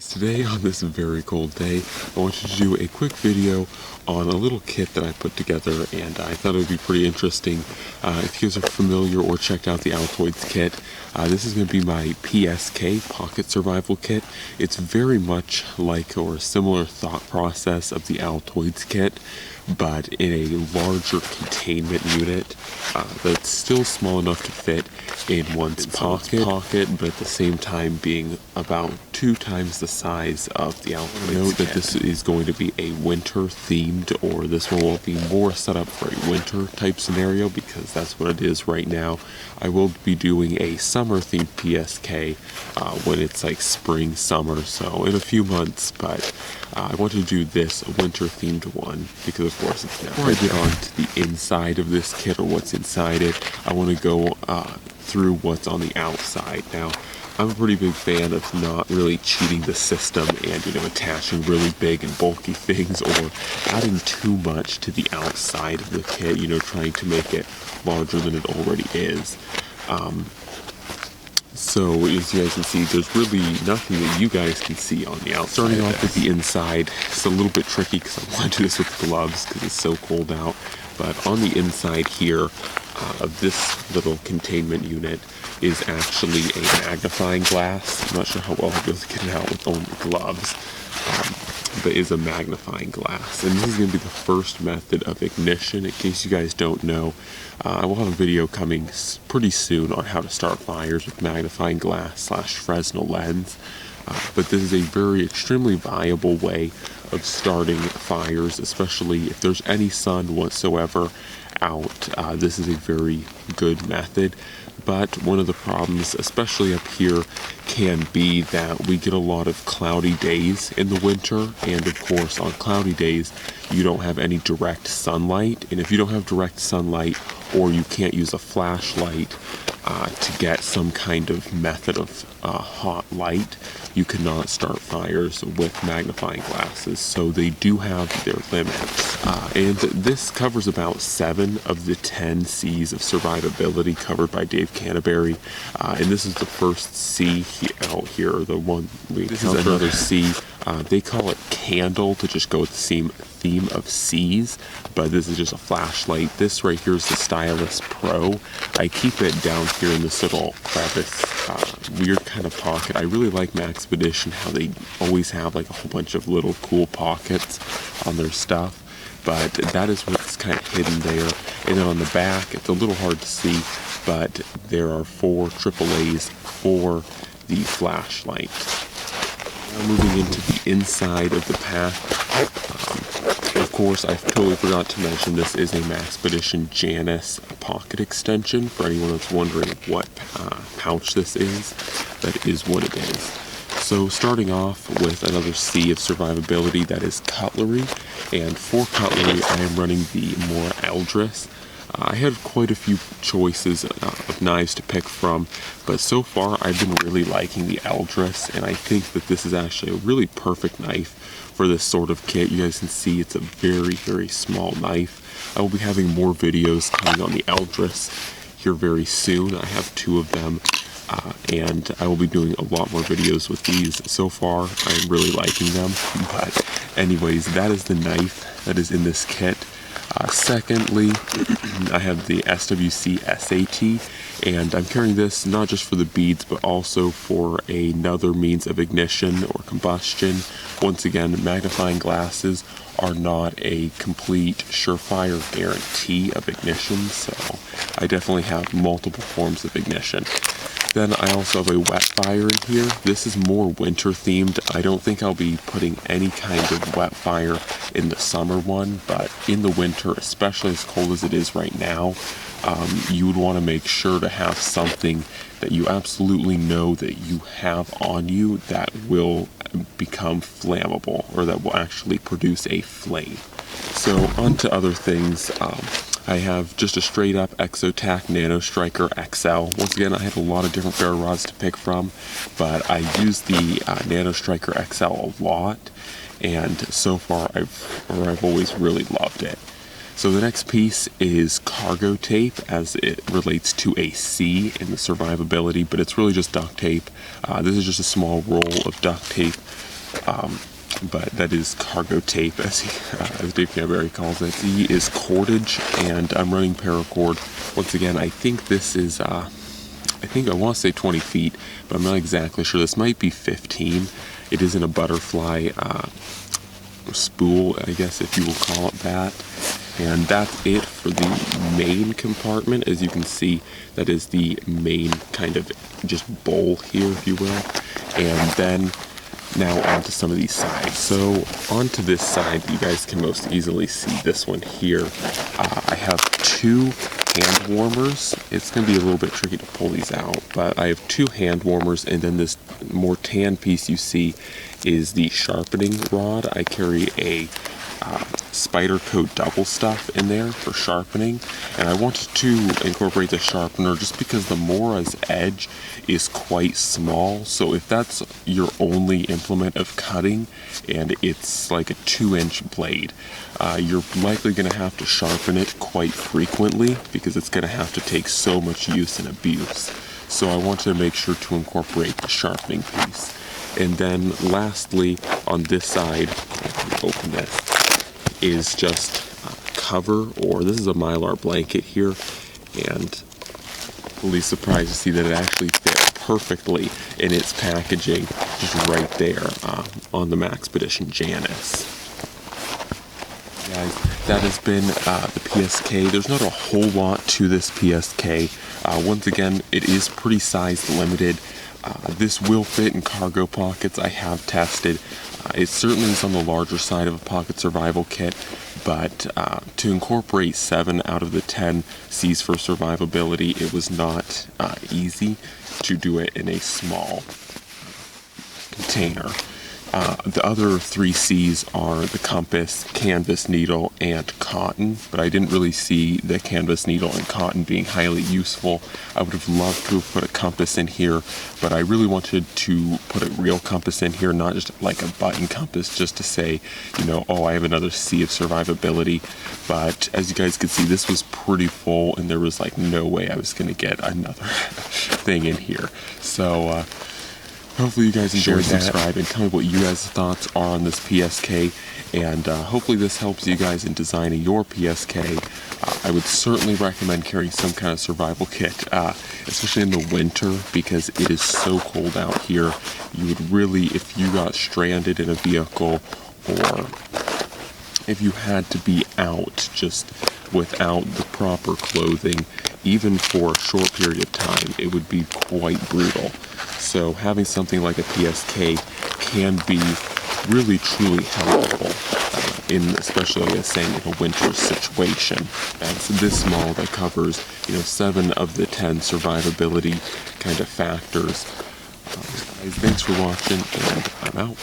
Today on this very cold day, I wanted to do a quick video on a little kit that I put together, and I thought it would be pretty interesting. If you guys are familiar or checked out the Altoids kit, this is going to be my PSK Pocket Survival Kit. It's very much like or a similar thought process of the Altoids kit, but in a larger containment unit that's still small enough to fit in one's pocket, but at the same time being about 2 times the size of the Altoids. Note that this is going to be a winter themed, or this one will be more set up for a winter type scenario because that's what it is right now. I will be doing a summer themed PSK when it's like spring, summer, so in a few months, but I want to do this winter themed one because of course it's now. Before I get on to the inside of this kit or what's inside it, I want to go through what's on the outside. Now, I'm a pretty big fan of not really cheating the system and, attaching really big and bulky things or adding too much to the outside of the kit, trying to make it larger than it already is. So as you guys can see, there's really nothing that you guys can see on the outside. Starting off with the inside, it's a little bit tricky because I want to do this with gloves because it's so cold out. But on the inside here of this little containment unit is actually a magnifying glass. I'm not sure how well I'll be able to get it out with only gloves, but is a magnifying glass. And this is going to be the first method of ignition. In case you guys don't know, I will have a video coming pretty soon on how to start fires with magnifying glass / Fresnel lens. But this is a very extremely viable way of starting fires, especially if there's any sun whatsoever out. This is a very good method. But one of the problems, especially up here, can be that we get a lot of cloudy days in the winter, and of course on cloudy days you don't have any direct sunlight, and if you don't have direct sunlight or you can't use a flashlight to get some kind of method of hot light, you cannot start fires with magnifying glasses, so they do have their limits. And this covers about 7 of the 10 C's of survivability covered by Dave Canterbury, and this is the first C out here, the one we This is another C. They call it candle to just go with the same theme of C's, but this is just a flashlight. This right here is the Stylus Pro. I keep it down here in this little crevice, weird kind of pocket. I really like Maxpedition, how they always have like a whole bunch of little cool pockets on their stuff, but that is what's kind of hidden there. And then on the back, it's a little hard to see, but there are 4 AAAs for the flashlight. Now moving into the inside of the pack, of course I totally forgot to mention this is a Maxpedition Janus pocket extension. For anyone that's wondering what pouch this is, that is what it is. So starting off with another C of survivability, that is cutlery, and for cutlery I am running the Mora Eldris. I had quite a few choices of knives to pick from, but so far I've been really liking the Eldris, and I think that this is actually a really perfect knife for this sort of kit. You guys can see it's a very, very small knife. I will be having more videos coming on the Eldris here very soon. I have 2 of them, and I will be doing a lot more videos with these. So far, I'm really liking them, but anyways, that is the knife that is in this kit. Secondly, I have the SWC SAT, and I'm carrying this not just for the beads, but also for another means of ignition or combustion. Once again, magnifying glasses are not a complete surefire guarantee of ignition, so I definitely have multiple forms of ignition. Then I also have a Wetfire in here. This is more winter themed. I don't think I'll be putting any kind of Wetfire in the summer one, but in the winter, especially as cold as it is right now, you would want to make sure to have something that you absolutely know that you have on you that will become flammable, or that will actually produce a flame. So on to other things. I have just a straight up Exotac nanostriker XL. Once again, I had a lot of different ferro rods to pick from, but I used the nanostriker XL a lot, and so far I've always really loved it. So the next piece is cargo tape, as it relates to a C in the survivability, but it's really just duct tape. This is just a small roll of duct tape but that is cargo tape, as Dave Canberry calls it. He is Cordage, and I'm running Paracord. Once again, I think this is, I want to say 20 feet, but I'm not exactly sure. This might be 15. It is in a butterfly spool, I guess, if you will call it that. And that's it for the main compartment. As you can see, that is the main kind of just bowl here, if you will. And then now onto some of these sides. So onto this side, you guys can most easily see this one here. I have 2 hand warmers. It's going to be a little bit tricky to pull these out, but I have 2 hand warmers, and then this more tan piece you see is the sharpening rod. I carry a Spyderco double stuff in there for sharpening, and I wanted to incorporate the sharpener just because the Mora's edge is quite small. So if that's your only implement of cutting and it's like a 2-inch blade, you're likely going to have to sharpen it quite frequently because it's going to have to take so much use and abuse. So I wanted to make sure to incorporate the sharpening piece. And then lastly, on this side, open this, is just cover, or this is a Mylar blanket here, and really surprised to see that it actually fit perfectly in its packaging, just right there on the Maxpedition Janus. Guys, that has been the PSK. There's not a whole lot to this PSK. Once again, it is pretty size limited. This will fit in cargo pockets. I have tested. It certainly is on the larger side of a pocket survival kit, but to incorporate 7 out of the 10 C's for survivability, it was not easy to do it in a small container. The other 3 C's are the compass, canvas needle, and cotton, but I didn't really see the canvas needle and cotton being highly useful. I would have loved to have put a compass in here, but I really wanted to put a real compass in here, not just like a button compass, just to say, you know, oh, I have another C of survivability. But as you guys can see, this was pretty full, and there was like no way I was going to get another thing in here. So, hopefully you guys enjoyed that. Subscribe and tell me what you guys' thoughts are on this PSK, and hopefully this helps you guys in designing your PSK. I would certainly recommend carrying some kind of survival kit, especially in the winter, because it is so cold out here. You would really, if you got stranded in a vehicle, or if you had to be out just without the proper clothing, even for a short period of time, it would be quite brutal. So having something like a PSK can be really truly helpful, especially like I was saying, in a winter situation. And it's this small that covers 7 of the 10 survivability kind of factors. Guys, thanks for watching, and I'm out.